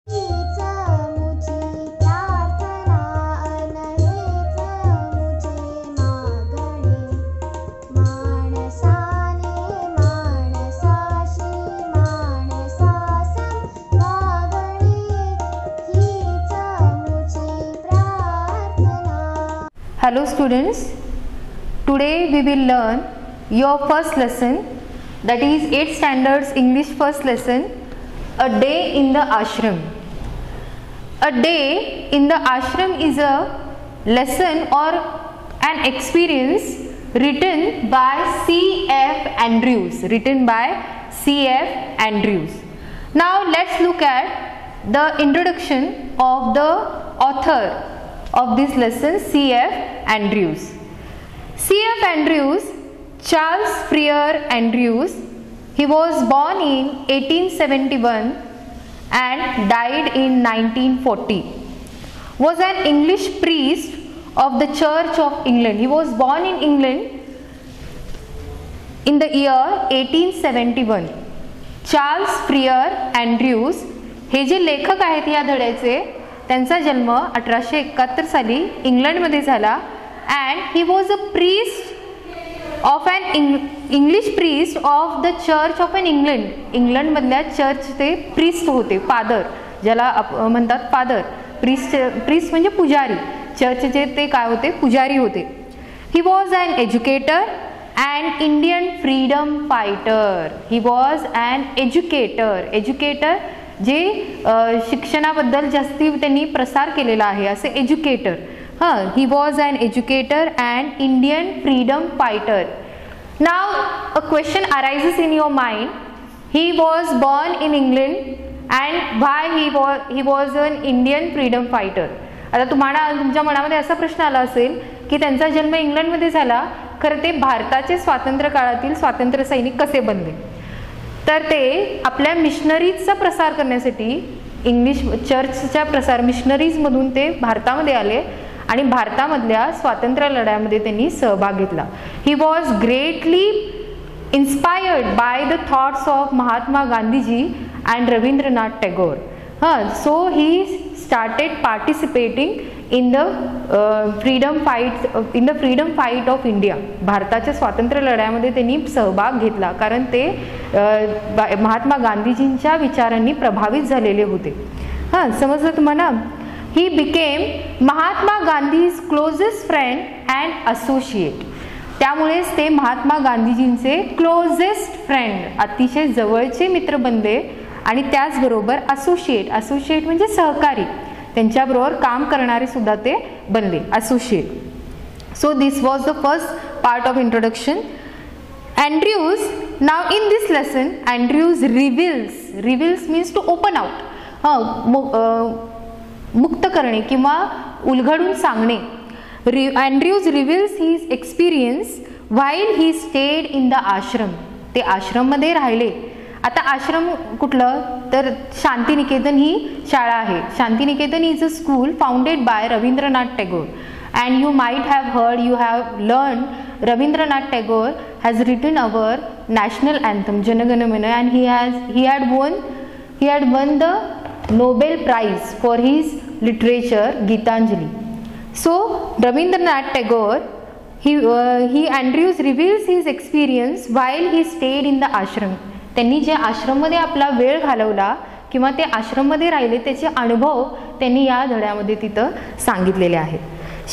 Hello students, today we will learn your first lesson, that is 8th standards English first lesson, a day in the ashram. A day in the ashram is a lesson or an experience written by C.F. Andrews. Now let's look at the introduction of the author of this lesson, C.F. Andrews. C.F. Andrews, Charles Freer Andrews, he was born in 1871 and died in 1940. Was an English priest of the Church of England. He was born in England in the year 1871. Charles Freer Andrews हे जे लेखक आहेत या धड्याचे, त्यांचा जन्म 1871 साली इंग्लंडमध्ये झाला and he was a priest of an English priest of the church of an इंग्लंडमधल्या चर्चचे प्रीस्ट होते, फादर ज्याला म्हणतात फादर. प्रीस्ट म्हणजे पुजारी, चर्चचे ते काय होते, पुजारी होते. He was an educator and Indian freedom fighter. He was an educator जे शिक्षणाबद्दल जास्ती त्यांनी प्रसार केलेला आहे असे educator. he was an educator and Indian freedom fighter. Now a question arises in your mind. He was born in England and why he was an Indian freedom fighter. आता तुमच्या मनामध्ये असा प्रश्न आला असेल की त्यांचा जन्म इंग्लंडमध्ये झाला, खरं ते भारताचे स्वातंत्र्य काळातील स्वातंत्र्य सैनिक कसे बनले. तर ते आपल्या मिशनरीजचा प्रसार करण्यासाठी इंग्लिश चर्चच्या मिशनरीजमधून ते भारतामध्ये आले आणि भारतामधल्या स्वातंत्र्य लढ्यामध्ये त्यांनी सहभाग घेतला. He was greatly inspired by the thoughts of Mahatma Gandhiji and Rabindranath Tagore. So he started participating in the freedom fight of India. भारताच्या स्वातंत्र्य लढ्यामध्ये त्यांनी सहभाग घेतला कारण ते महात्मा गांधीजींच्या विचारांनी प्रभावित झालेले होते. समजलं तुम्हाला. He became Mahatma Gandhi's closest friend and associate. त्यामुळेच ते महात्मा गांधीजींचे क्लोजेस्ट फ्रेंड, अतिशय जवळचे मित्र बनले आणि त्याचबरोबर असोसिएट म्हणजे सहकारी, त्यांच्याबरोबर काम करणारे सुद्धा ते बनले, associate. So this was the first part of introduction. Andrews, नाव in this lesson Andrews reveals means to open out, मुक्त करणे किंवा उलगडून सांगणे. Andrews reveals his experience while he stayed in the ashram. ते आश्रममध्ये राहिले. आता आश्रम कुठलं तर शांतिनिकेतन ही शाळा आहे. Shantiniketan is a school founded by Rabindranath Tagore and you might you have learn Rabindranath Tagore has written our national anthem Jana Gana Mana and he had won the Nobel Prize for his literature Gitanjali. So Rabindranath Tagore, he Andrews reveals his experience while he stayed in the ashram. त्यांनी जे आश्रममध्ये आपला वेळ घालवला किंवा ते आश्रममध्ये राहिले त्याचे अनुभव त्यांनी या धड्यामध्ये तिथं सांगितलेले आहेत.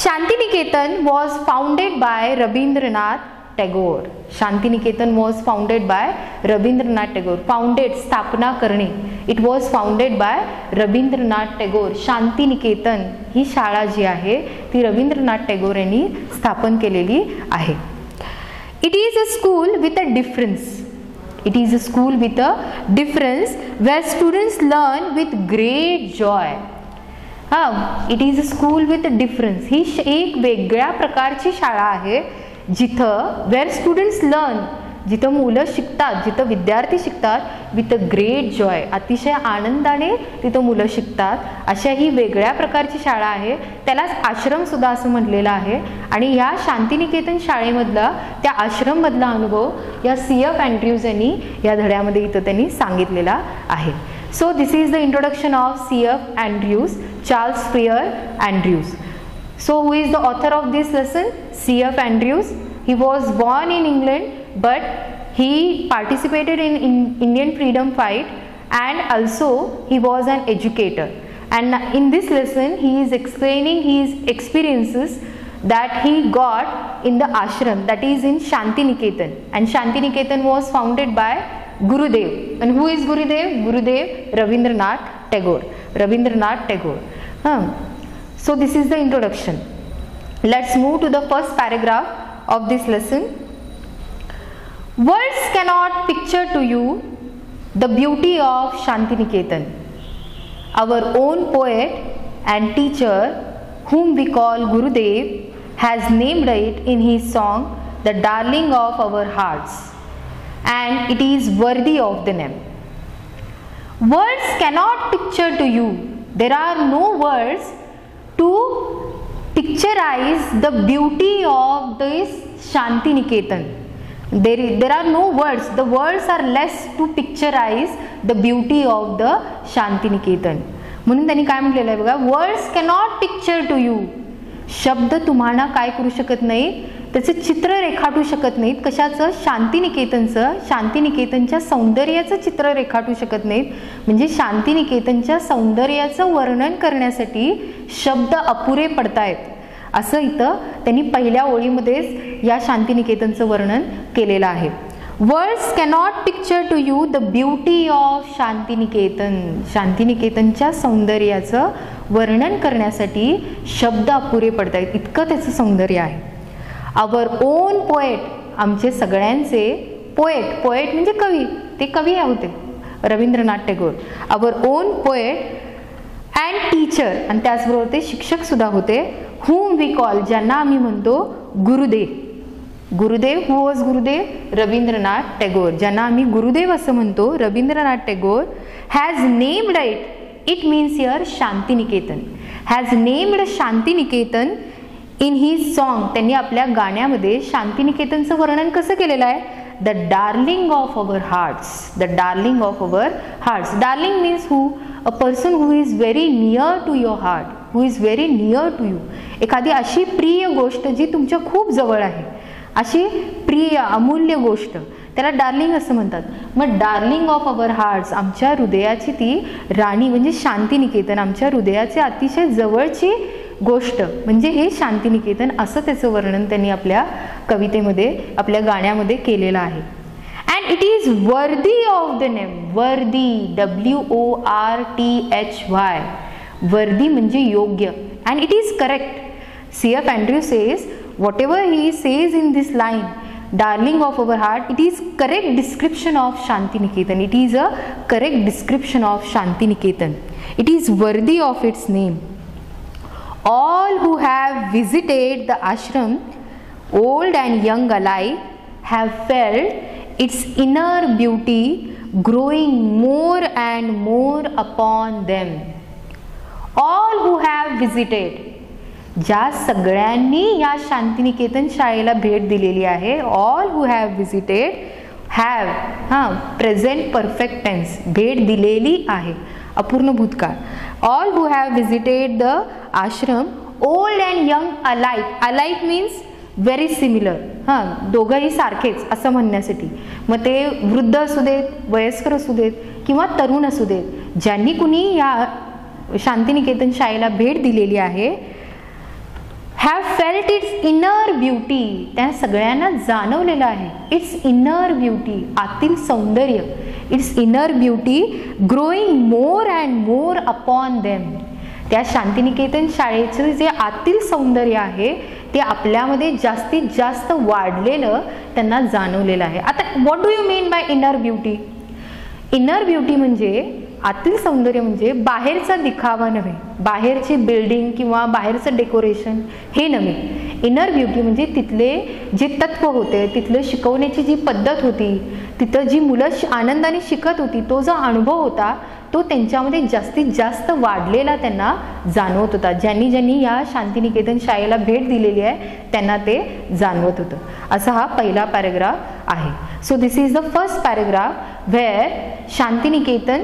Shantiniketan was founded by Rabindranath Tagore. Shantiniketan was founded by Rabindranath Tagore. Founded स्थापना करणे. It was founded by Rabindranath Tagore. Shantiniketan ही शाळा जी आहे ती रवींद्रनाथ टागोर यांनी स्थापन केलेली आहे. It is a school with a difference. It is a school with a difference where students learn with great joy. It is a school with a difference. ही एक वेगळ्या प्रकारची शाळा आहे जिथं where students learn, जिथं मुलं शिकतात, जिथं विद्यार्थी शिकतात विथ अ ग्रेट जॉय. अतिशय आनंदाने तिथं मुलं शिकतात. अशा ही वेगळ्या प्रकारची शाळा आहे. त्यालाच आश्रम सुद्धा असं म्हटलेलं आहे. आणि या शांतिनिकेतन शाळेमधला त्या आश्रममधला अनुभव या C.F. अँड्र्यूज यांनी या धड्यामध्ये इथं त्यांनी सांगितलेला आहे. So this is the introduction of C.F. Andrews, Charles Freer Andrews. So who is the author of this lesson? C.F. Andrews. He was born in England, but he participated in Indian freedom fight, and also he was an educator. And in this lesson he is explaining his experiences that he got in the ashram, that is in Shantiniketan. And Shantiniketan was founded by Gurudev. And who is Gurudev? Gurudev Rabindranath Tagore. Rabindranath Tagore. So this is the introduction. Let's move to the first paragraph of this lesson. Words cannot picture to you the beauty of Shantiniketan. Our own poet and teacher, whom we call Gurudev, has named it in his song, the darling of our hearts, and it is worthy of the name. Words cannot picture to you. There are no words to picturize the beauty of this Shantiniketan. There are no words. The words are less to picturize the beauty of the Shantiniketan. म्हणून त्यांनी काय म्हटलेलं आहे बघा, words cannot picture to you. शब्द तुम्हाला काय करू शकत नाहीत, त्याचे चित्र रेखाटू शकत नाहीत. कशाचं? शांतिनिकेतनचं, शांतिनिकेतनच्या सौंदर्याचं चित्र रेखाटू शकत नाहीत. म्हणजे शांतिनिकेतनच्या सौंदर्याचं वर्णन करण्यासाठी शब्द अपुरे पडतायत, असं इथं त्यांनी पहिल्या ओळीमध्येच या शांतिनिकेतनचं वर्णन केलेलं आहे. Words cannot picture to you the beauty of Shantiniketan. शांतिनिकेतनच्या सौंदर्याचं वर्णन करण्यासाठी शब्द अपुरे पडतायत, इतकं त्याचं सौंदर्य आहे. आवर ओन पोएट, आमचे सगळ्यांचे पोएट. पोएट म्हणजे कवी, ते कवी होते रवींद्रनाथ टागोर. आवर ओन पोएट अँड टीचर, आणि त्याचबरोबर ते शिक्षक सुद्धा होते. whom we call, ज्यांना आम्ही म्हणतो गुरुदेव. Gurudev, who was Gurudev? रवींद्रनाथ टागोर. ज्यांना आम्ही गुरुदेव असं म्हणतो, Rabindranath Tagore, has named it means here Shantiniketan. Has named Shantiniketan in his song. त्यांनी आपल्या गाण्यामध्ये शांतिनिकेतनचं वर्णन कसं केलेलं आहे? The darling of our hearts. The darling of our hearts. Darling means who? A person who is very near to your heart, who is very near to you. एखादी अशी प्रिय गोष्ट जी तुमच्या खूप जवळ आहे, अशी प्रिय अमूल्य गोष्ट, त्याला डार्लिंग असं म्हणतात. मग डार्लिंग ऑफ अवर हार्ट्स, आमच्या हृदयाची ती राणी म्हणजे शांतिनिकेतन, आमच्या हृदयाचे अतिशय जवळची गोष्ट म्हणजे हे शांतिनिकेतन, असं त्याचं वर्णन त्यांनी आपल्या कवितेमध्ये, आपल्या गाण्यामध्ये केलेलं आहे. And it is worthy of the name. वर्दी, WORTHY. वर्दी म्हणजे योग्य. And it is correct. C.F. Andrews says, whatever he says in this line, darling of our heart, it is correct description of Shantiniketan. It is a correct description of Shantiniketan. It is worthy of its name. All who have visited the ashram, old and young alike, have felt its inner beauty growing more and more upon them. All who have visited, ज्या सगळ्यांनी या शांतिनिकेतन शाळेला भेट दिलेली आहे, all who have visited, have present perfect tense, भेट दिलेली आहे, अपूर्ण भूतकाळ. All who have visited the ashram, old and young alike. Alike means very similar. दोघंही सारखेच असं म्हणण्यासाठी. मग ते वृद्ध असू देत, वयस्कर असू देत किंवा तरुण असू देत, ज्यांनी कुणी या शांतिनिकेतन शाळेला भेट दिलेली आहे, have felt its inner beauty. त्या सगळ्यांना जाणवलेलं आहे इट्स इनर ब्युटी, आतील सौंदर्य. It's inner beauty growing more and more upon them. त्या शांतिनिकेतन शाळेचं जे आतील सौंदर्य आहे ते आपल्यामध्ये जास्तीत जास्त वाढलेलं त्यांना जाणवलेलं आहे. आता what do you mean by inner beauty? Inner beauty म्हणजे, आतील सौंदर्य म्हणजे बाहेरचा दिखावा नव्हे, बाहेरची बिल्डिंग किंवा बाहेरचं डेकोरेशन हे नव्हे. इनर ब्युटी म्हणजे तिथले जे तत्व होते, तिथलं शिकवण्याची जी पद्धत होती, तिथं जी मुलं आनंदाने शिकत होती, तो जो अनुभव होता तो त्यांच्यामध्ये जास्तीत जास्त वाढलेला त्यांना जाणवत होता. ज्यांनी ज्यांनी या शांतिनिकेतन शाळेला भेट दिलेली आहे त्यांना ते जाणवत होतं. असा हा पहिला पॅराग्राफ आहे. So this is the first paragraph where Shantiniketan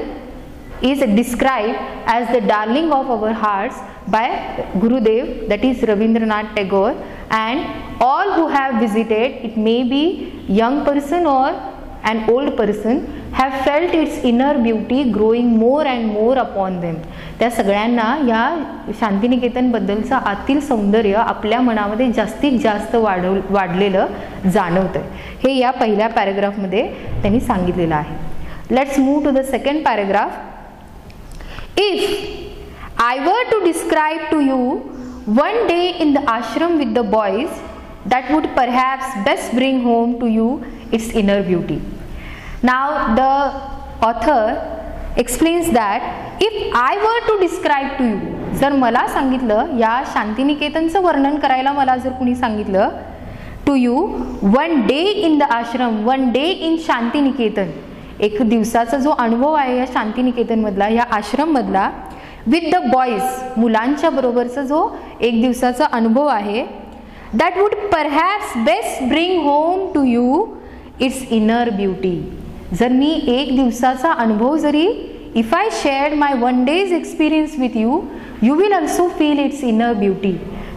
is described as the darling of our hearts by Gurudev, that is Rabindranath Tagore, and all who have visited, it may be young person or an old person, have felt its inner beauty growing more and more upon them. त्या सगळ्यांना या शांतिनिकेतन बद्दलचं आतील सौंदर्य आपल्या मनामध्ये जास्तीत जास्त वाढलेलं जाणवतंय. हे या पहिल्या पॅराग्राफमध्ये त्यांनी सांगितलेलं आहे. Let's move to the second paragraph. If I were to describe to you one day in the ashram with the boys, that would perhaps best bring home to you its inner beauty. Now the author explains that if I were to describe to you, जर मला सांगितलं, या शांतिनिकेतनचं वर्णन करायला मला जर कुणी सांगितलं, to you one day in the ashram, one day in Shantiniketan, एक दिवसाचा जो अनुभव आहे या शांतिनिकेतन मधला, या आश्रम मधला, विथ द बॉईज, मुलांच्या बरोबरचा जो एक दिवसाचा अनुभव आहे, that would perhaps best bring home to you its inner beauty. जर मी एक दिवसाचा अनुभव जरी, if I shared my one day's experience with you, you will also feel its inner beauty.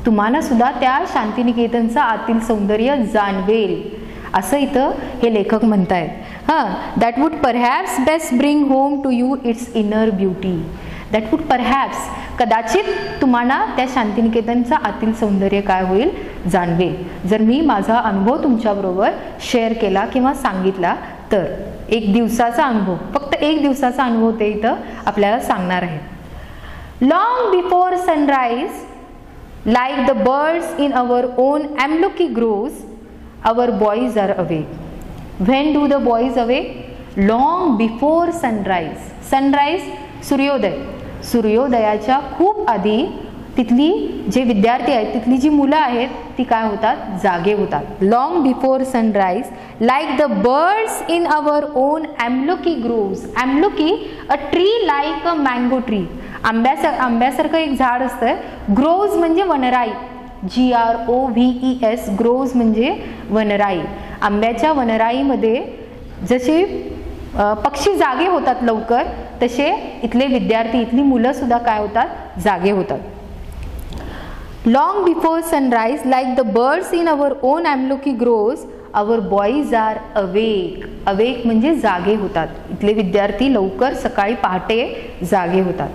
तुम्हाला सुद्धा त्या शांतिनिकेतनचा आतील सौंदर्य जाणवेल, असं इथं हे लेखक म्हणतायत. That would perhaps best bring home to you its inner beauty. That would perhaps, कदाचित तुम्हाला त्या शांतिनिकेतनचा आतील सौंदर्य काय होईल जाणवेल, जर मी माझा अनुभव तुमच्याबरोबर शेअर केला किंवा सांगितला तर. एक दिवसाचा अनुभव, फक्त एक दिवसाचा अनुभव ते इथं आपल्याला सांगणार आहे. Long before sunrise, like the birds in our own amloki groves, our boys are awake. When do the boys awake? Long before sunrise. Sunrise, सूर्योदय. सूर्योदयाच्या खूप आधी तिथली जे विद्यार्थी आहेत, तिथली जी मुलं आहेत, ती काय होतात, जागे होतात. Long before sunrise, like the birds in our own amloki groves. amloki, a tree like a mango tree. आंब्यासारखं एक झाड असतं. ग्रोव्ज म्हणजे वनराई, GROVES, ग्रोव्ज म्हणजे वनराई. आंब्याच्या वनराईमध्ये जसे पक्षी जागे होतात लवकर, तसे इथले विद्यार्थी, इथली मुलं सुद्धा काय होतात, जागे होतात. Long before sunrise, like the birds in our own amloki groves, our boys are awake. Awake म्हणजे जागे होतात. इथले विद्यार्थी लवकर सकाळी पहाटे जागे होतात.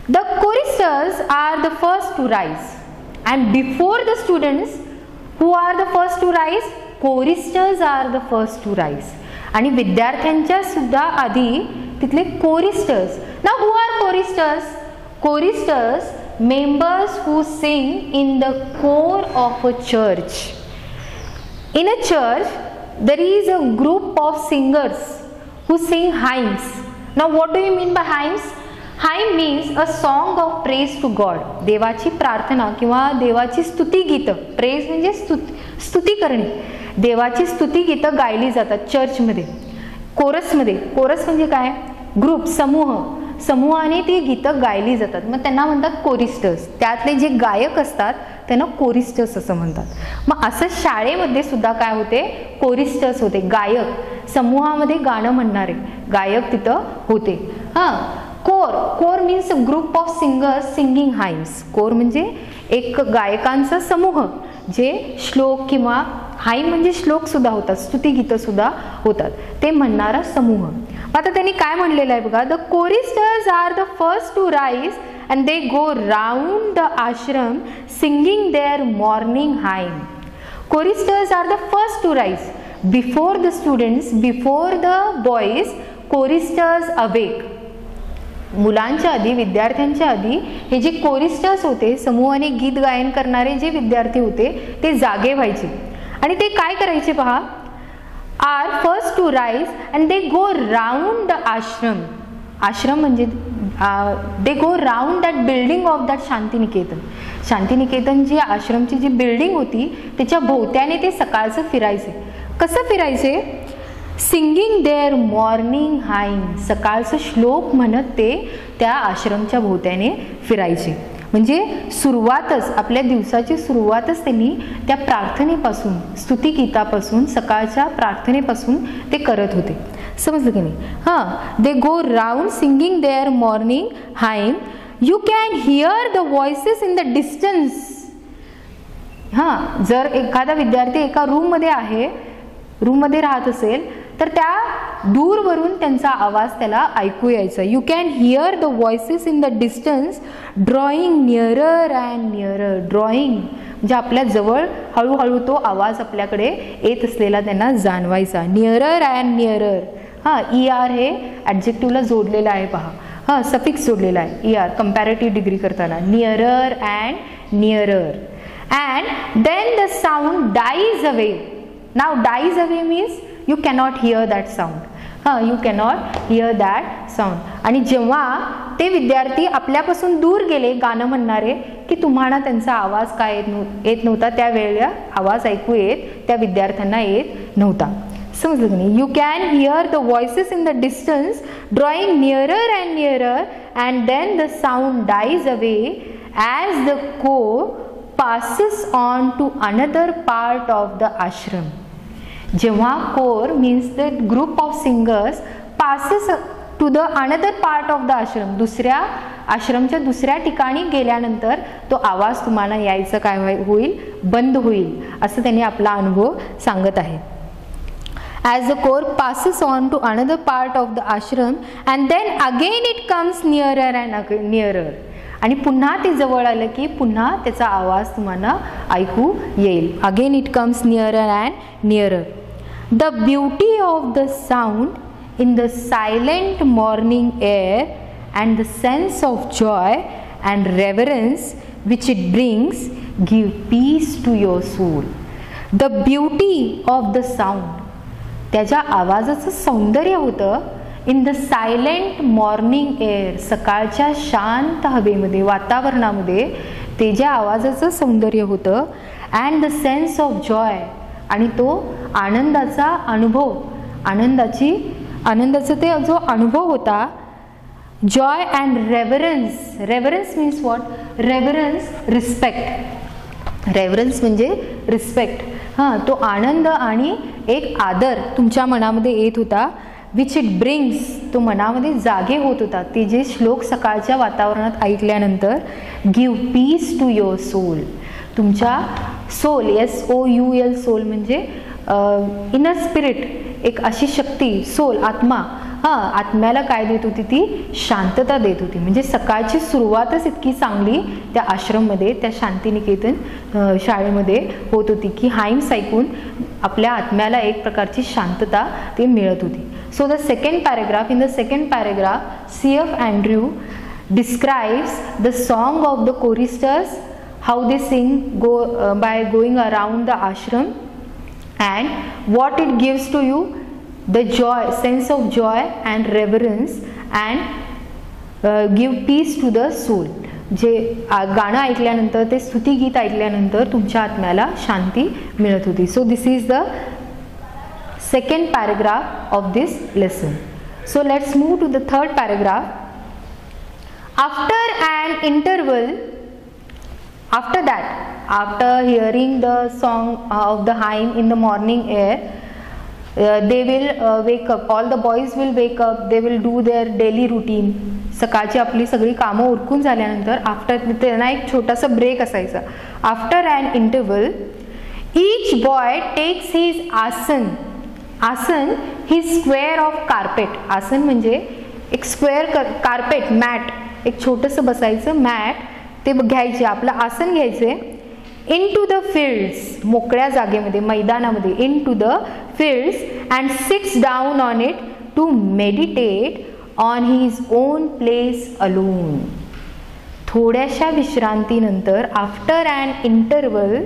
The choristers are the first to rise. And before the students, who are the first to rise? Choristers are the first to rise. आणि विद्यार्थ्यांच्या सुद्धा आधी तिथले choristers. Now who are choristers? Choristers, members who sing in the choir of a church. In a church, there is a group of singers who sing hymns. Now what do you mean by hymns? Hymn means a song of praise to God. देवाची प्रार्थना किंवा देवाची स्तुती गीतं. Praise म्हणजे स्तुती करणे. देवाची स्तुती गीतं गायली जातात चर्चमध्ये. कोरसमध्ये, कोरस म्हणजे काय, ग्रुप, समूह, समूहाने ती गीतं गायली जातात. मग त्यांना म्हणतात कोरिस्टर्स. त्यातले जे गायक असतात त्यांना कोरिस्टर्स असं म्हणतात. मग असं शाळेमध्ये सुद्धा काय होते, कोरिस्टर्स होते, गायक, समूहामध्ये गाणं म्हणणारे गायक तिथं होते. Core, core means a group of singers singing hymns. Core म्हणजे एक गायकांचा समूह जे श्लोक किंवा हाइम म्हणजे श्लोक सुद्धा होतात, स्तुतिगीतं सुद्धा होतात, ते म्हणणारा समूह. आता त्यांनी काय म्हणलेलं आहे बघा, the choristers are the first to rise and they go round the ashram singing their morning hymn. Choristers are the first to rise. Before the students, before the boys, choristers awake. मुलांच्या आधी, विद्यार्थ्यांच्या आधी हे जे कोरिस्टर्स होते, समूहाने गीत गायन करणारे जे विद्यार्थी होते, ते जागे व्हायचे. आणि ते काय करायचे पहा, are first to rise and they go round the ashram. आश्रम म्हणजे they go round that building of that Shantiniketan. Shantiniketan जी आश्रमची जी बिल्डिंग होती त्याच्या भोवत्याने ते सकाळचं फिरायचे. कसं फिरायचे, सिंगिंग देअर मॉर्निंग हाइम. सकाळचं श्लोक म्हणत ते त्या आश्रमच्या भोवत्याने फिरायचे. म्हणजे सुरुवातच, आपल्या दिवसाची सुरुवातच त्यांनी त्या प्रार्थनेपासून, स्तुतिगीतापासून, सकाळच्या प्रार्थनेपासून ते करत होते. समजलं की नाही? हां, they go round singing their morning hymn. You can hear the voices in the distance. हां, जर एखादा विद्यार्थी एका रूममध्ये आहे, रूममध्ये राहत असेल, तर त्या दूरवरून त्यांचा आवाज त्याला ऐकू यायचा. You can hear the voices in the distance drawing nearer and nearer. Drawing म्हणजे आपल्या जवळ हळूहळू तो आवाज आपल्याकडे येत असलेला त्यांना जाणवायचा. Nearer and nearer. हां, ER हे ॲडजेक्टिव्हला जोडलेलं आहे पहा. हां, सफिक्स जोडलेला आहे ER कंपॅरेटिव्ह डिग्री करताना. Nearer and nearer. And then the sound dies away. Now dies away means you cannot hear that sound. हां, you cannot hear that sound. आणि जेव्हा ते विद्यार्थी आपल्यापासून दूर गेले गाणं म्हणणारे, की तुम्हाला त्यांचा आवाज काय येत नव्हता, त्यावेळेला आवाज ऐकू येत त्या विद्यार्थ्यांना येत नव्हता. समजलं की नाही? You can hear the voices in the distance drawing nearer and nearer and then the sound dies away as the choir passes on to another part of the ashram. जेव्हा choir means the group of singers passes to the another part of the ashram, दुसऱ्या आश्रमच्या दुसऱ्या ठिकाणी गेल्यानंतर तो आवाज तुम्हाला यायचं काय होईल? बंद होईल, असं त्यांनी आपला अनुभव सांगत आहे. As the core passes on to another part of the ashram and then again it comes nearer and nearer. आणि पुन्हा ते जवळ आलं की पुन्हा त्याचा आवाज तुम्हाला ऐकू येईल. Again it comes nearer and nearer. The beauty of the sound in the silent morning air and the sense of joy and reverence which it brings give peace to your soul. The beauty of the sound, त्याच्या आवाजाचं सौंदर्य होतं in the silent morning air, सकाळच्या शांत हवेमध्ये, वातावरणामध्ये ते ज्या आवाजाचं सौंदर्य होतं. And the sense of joy, आणि तो आनंदाचा अनुभव, आनंदाचा ते जो अनुभव होता. Joy and reverence. Reverence means what? Reverence respect. Reverence म्हणजे रिस्पेक्ट. हां, तो आनंद आणि एक आदर तुमच्या मनामध्ये येत होता. विच इट ब्रिंग्स, तो मनामध्ये जागे होत होता. ते जे श्लोक सकाळच्या वातावरणात ऐकल्यानंतर, give peace to your soul, तुमच्या सोल, SOUL, सोल म्हणजे इनर स्पिरिट, एक अशी शक्ती, सोल आत्मा. हां, आत्म्याला काय देत होती? ती शांतता देत होती. म्हणजे सकाळची सुरुवातच इतकी चांगली त्या आश्रममध्ये, त्या शांतिनिकेतन शाळेमध्ये होत होती की हाईम्स ऐकून आपल्या आत्म्याला एक प्रकारची शांतता ती मिळत होती. So the second paragraph, in the second paragraph, C.F. Andrew describes the song of the choristers, how they sing by going around the ashram, and what it gives to you, the joy, sense of joy and reverence, and give peace to the soul. जे गाणं ऐकल्यानंतर, ते स्तुतिगीत ऐकल्यानंतर तुमच्या आत्म्याला शांती मिळत होती. So this is the second paragraph of this lesson. So let's move to the third paragraph. After an interval, after that, after hearing the song of the hymn in the morning air, they will wake up, all the boys will wake up, they will do their daily routine. सकाळची आपली सगळी कामं उरकून झाल्यानंतर after त्यांना एक छोटासा break असायचा. After an interval, each boy takes his आसन. आसन ही स्क्वेअर ऑफ कार्पेट. आसन म्हणजे एक स्क्वेअर कार्पेट, मॅट, एक छोटंसं बसायचं मॅट, ते घ्यायचे, आपलं आसन घ्यायचे. इन टू द फील्ड्स, मोकळ्या जागेमध्ये, मैदानामध्ये, into the fields and sits down on it to meditate on his own place alone. थोड्याशा विश्रांतीनंतर, after an interval,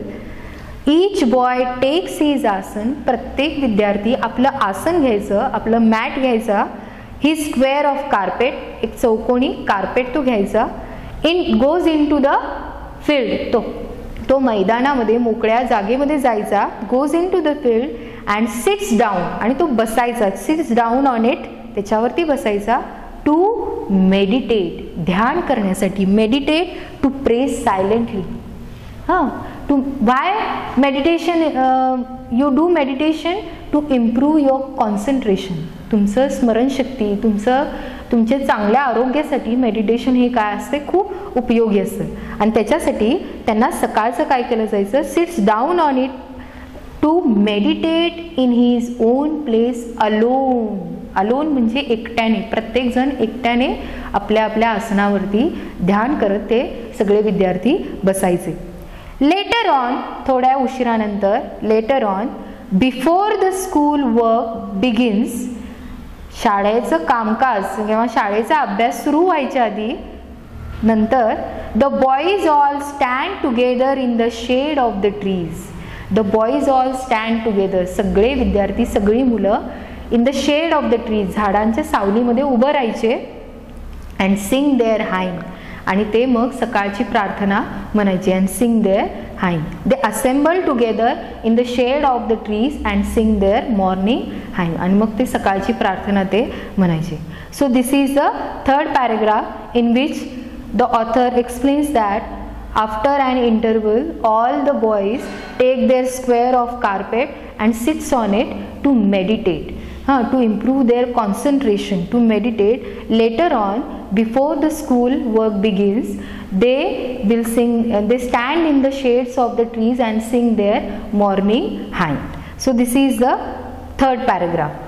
each boy takes his asana, प्रत्येक विद्यार्थी आपलं आसन घ्यायचं, आपलं मॅट घ्यायचा. ही स्क्वेअर ऑफ कार्पेट, एक चौकोनी कार्पेट तो घ्यायचा. Goes into the field, तो मैदानामध्ये, मोकळ्या जागेमध्ये जायचा. Goes into the field and sits down, आणि तो बसायचा. सिट्स डाऊन ऑन इट, त्याच्यावरती बसायचा. टू मेडिटेट, ध्यान करण्यासाठी. मेडिटेट, टू प्रे सायलेंटली. हां, to why meditation, you do meditation to improve your concentration. तुमचं स्मरणशक्ती, तुमच्या चांगल्या आरोग्यासाठी मेडिटेशन हे काय असते, खूप उपयोगी असतं. आणि त्याच्यासाठी त्यांना सकाळचं काय केलं जायचं, sits down on it to meditate in his own place alone. Alone म्हणजे एकट्याने, प्रत्येकजण एकट्याने आपल्या आपल्या आसनावरती ध्यान करत ते सगळे विद्यार्थी बसायचे. लेटर ऑन, थोड्या उशिरानंतर, later on before the school work begins, शाळेचं कामकाज किंवा शाळेचा अभ्यास सुरू व्हायच्या आधी नंतर, the boys all stand together in the shade of the trees. The boys all stand together, सगळे विद्यार्थी, सगळी मुलं in the shade of the trees, झाडांच्या सावलीमध्ये उभं राहायचे. अँड सिंग देअर हाईम, आणि ते मग सकाळची प्रार्थना म्हणायची. And sing their hymn. They assemble together in the shade of the trees and sing their morning hymn, आणि मग ते सकाळची प्रार्थना ते म्हणायचे. So this is the third paragraph in which the author explains that after an interval all the boys take their square of carpet and sits on it to meditate, to improve their concentration, to meditate. Later on, before the school work begins, they will sing, they stand in the shades of the trees and sing their morning hymn. So this is the third paragraph.